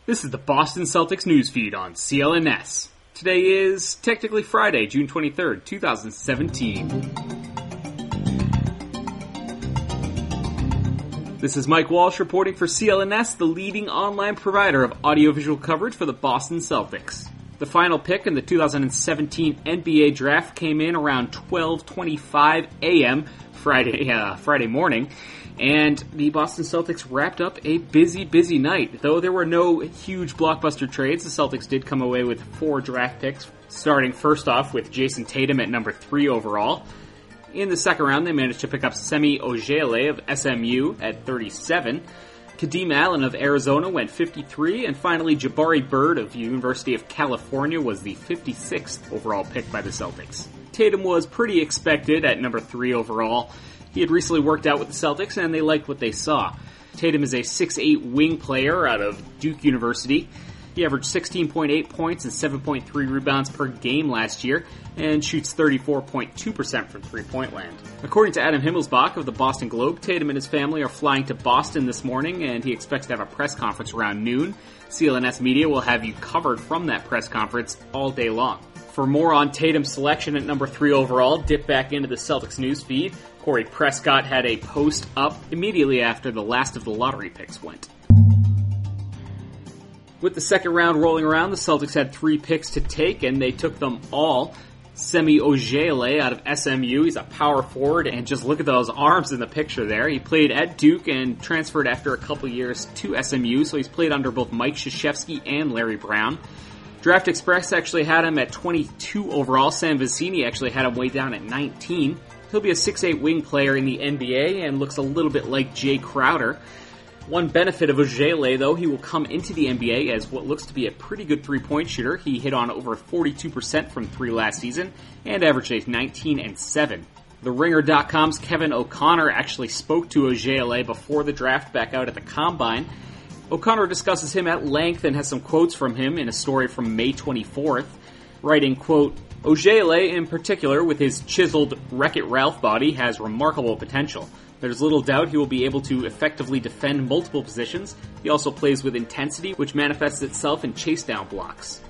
This is the Boston Celtics newsfeed on CLNS. Today is technically Friday, June 23rd, 2017. This is Mike Walsh reporting for CLNS, the leading online provider of audiovisual coverage for the Boston Celtics. The final pick in the 2017 NBA draft came in around 12:25 a.m. Friday morning, and the Boston Celtics wrapped up a busy night. Though there were no huge blockbuster trades, the Celtics did come away with 4 draft picks, starting first off with Jayson Tatum at number 3 overall. In the second round, they managed to pick up Ojeleye of SMU at 37. Kadeem Allen of Arizona went 53, and finally Jabari Bird of the University of California was the 56th overall pick by the Celtics. Tatum was pretty expected at number 3 overall. He had recently worked out with the Celtics, and they liked what they saw. Tatum is a 6'8 wing player out of Duke University. He averaged 16.8 points and 7.3 rebounds per game last year, and shoots 34.2% from three-point land. According to Adam Himmelsbach of the Boston Globe, Tatum and his family are flying to Boston this morning, and he expects to have a press conference around noon. CLNS Media will have you covered from that press conference all day long. For more on Tatum's selection at number 3 overall, dip back into the Celtics news feed. Corey Prescott had a post up immediately after the last of the lottery picks went. With the second round rolling around, the Celtics had 3 picks to take, and they took them all. Ojeleye out of SMU, he's a power forward, and just look at those arms in the picture there. He played at Duke and transferred after a couple years to SMU, so he's played under both Mike Krzyzewski and Larry Brown. Draft Express actually had him at 22 overall. Sam Vecini actually had him way down at 19. He'll be a 6'8 wing player in the NBA and looks a little bit like Jay Crowder. One benefit of Ojeleye, though, he will come into the NBA as what looks to be a pretty good three-point shooter. He hit on over 42% from 3 last season and averaged a 19-7. The Ringer.com's Kevin O'Connor actually spoke to Ojeleye before the draft back out at the Combine. O'Connor discusses him at length and has some quotes from him in a story from May 24th, writing, quote, Ojeleye, in particular, with his chiseled Wreck-It Ralph body, has remarkable potential. There's little doubt he will be able to effectively defend multiple positions. He also plays with intensity, which manifests itself in chase-down blocks.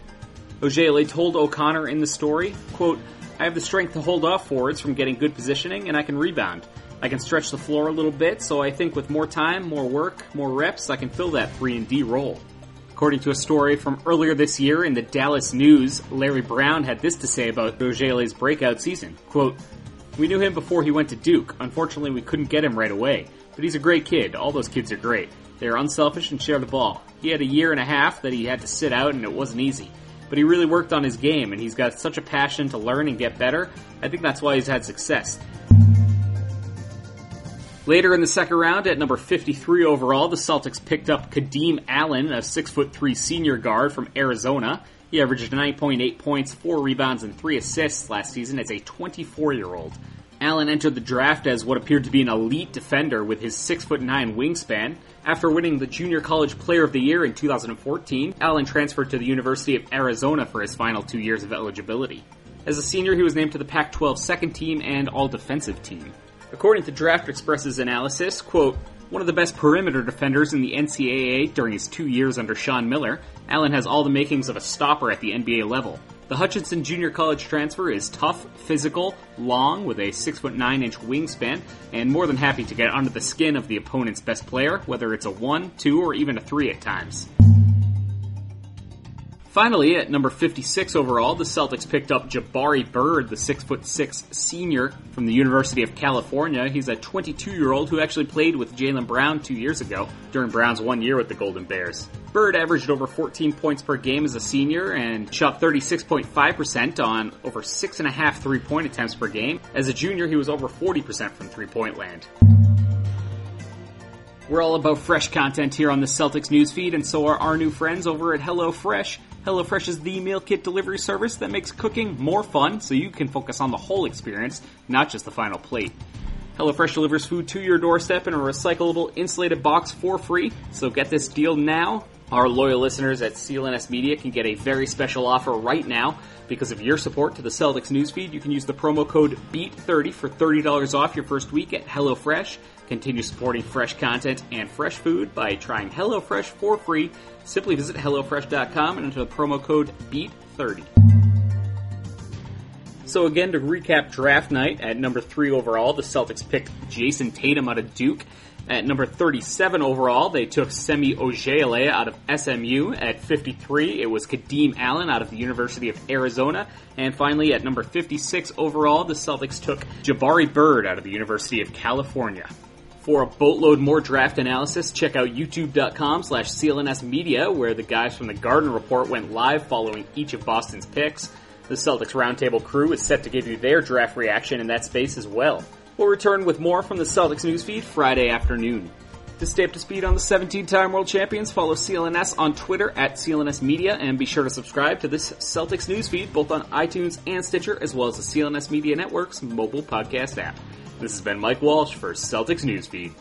Ojeleye told O'Connor in the story, quote, I have the strength to hold off forwards from getting good positioning, and I can rebound. I can stretch the floor a little bit, so I think with more time, more work, more reps, I can fill that 3-and-D role. According to a story from earlier this year in the Dallas News, Larry Brown had this to say about Ojeleye's breakout season. Quote, we knew him before he went to Duke. Unfortunately, we couldn't get him right away. But he's a great kid. All those kids are great. They are unselfish and share the ball. He had a year and a half that he had to sit out, and it wasn't easy. But he really worked on his game, and he's got such a passion to learn and get better. I think that's why he's had success. Later in the second round, at number 53 overall, the Celtics picked up Kadeem Allen, a 6'3" senior guard from Arizona. He averaged 9.8 points, 4 rebounds, and 3 assists last season as a 24-year-old. Allen entered the draft as what appeared to be an elite defender with his 6'9" wingspan. After winning the Junior College Player of the Year in 2014, Allen transferred to the University of Arizona for his final 2 years of eligibility. As a senior, he was named to the Pac-12 second team and all-defensive team. According to Draft Express's analysis, quote, one of the best perimeter defenders in the NCAA during his 2 years under Sean Miller, Allen has all the makings of a stopper at the NBA level. The Hutchinson Junior College transfer is tough, physical, long, with a 6'9" wingspan, and more than happy to get under the skin of the opponent's best player, whether it's a 1, 2, or even a 3 at times. Finally, at number 56 overall, the Celtics picked up Jabari Bird, the 6'6" senior from the University of California. He's a 22-year-old who actually played with Jaylen Brown 2 years ago, during Brown's 1 year with the Golden Bears. Bird averaged over 14 points per game as a senior and shot 36.5% on over 6.5 three-point attempts per game. As a junior, he was over 40% from three-point land. We're all about fresh content here on the Celtics newsfeed, and so are our new friends over at HelloFresh. HelloFresh is the meal kit delivery service that makes cooking more fun so you can focus on the whole experience, not just the final plate. HelloFresh delivers food to your doorstep in a recyclable insulated box for free, so get this deal now. Our loyal listeners at CLNS Media can get a very special offer right now. Because of your support to the Celtics newsfeed, you can use the promo code BEAT30 for $30 off your first week at HelloFresh. Continue supporting fresh content and fresh food by trying HelloFresh for free. Simply visit HelloFresh.com and enter the promo code BEAT30. So again, to recap draft night, at number 3 overall, the Celtics picked Jayson Tatum out of Duke. At number 37 overall, they took Semi Ojeleye out of SMU. At 53, it was Kadeem Allen out of the University of Arizona. And finally, at number 56 overall, the Celtics took Jabari Bird out of the University of California. For a boatload more draft analysis, check out youtube.com/CLNS Media, where the guys from the Garden Report went live following each of Boston's picks. The Celtics Roundtable crew is set to give you their draft reaction in that space as well. We'll return with more from the Celtics newsfeed Friday afternoon. To stay up to speed on the 17-time world champions, follow CLNS on Twitter at CLNS Media, and be sure to subscribe to this Celtics newsfeed both on iTunes and Stitcher, as well as the CLNS Media Network's mobile podcast app. This has been Mike Walsh for Celtics Newsfeed.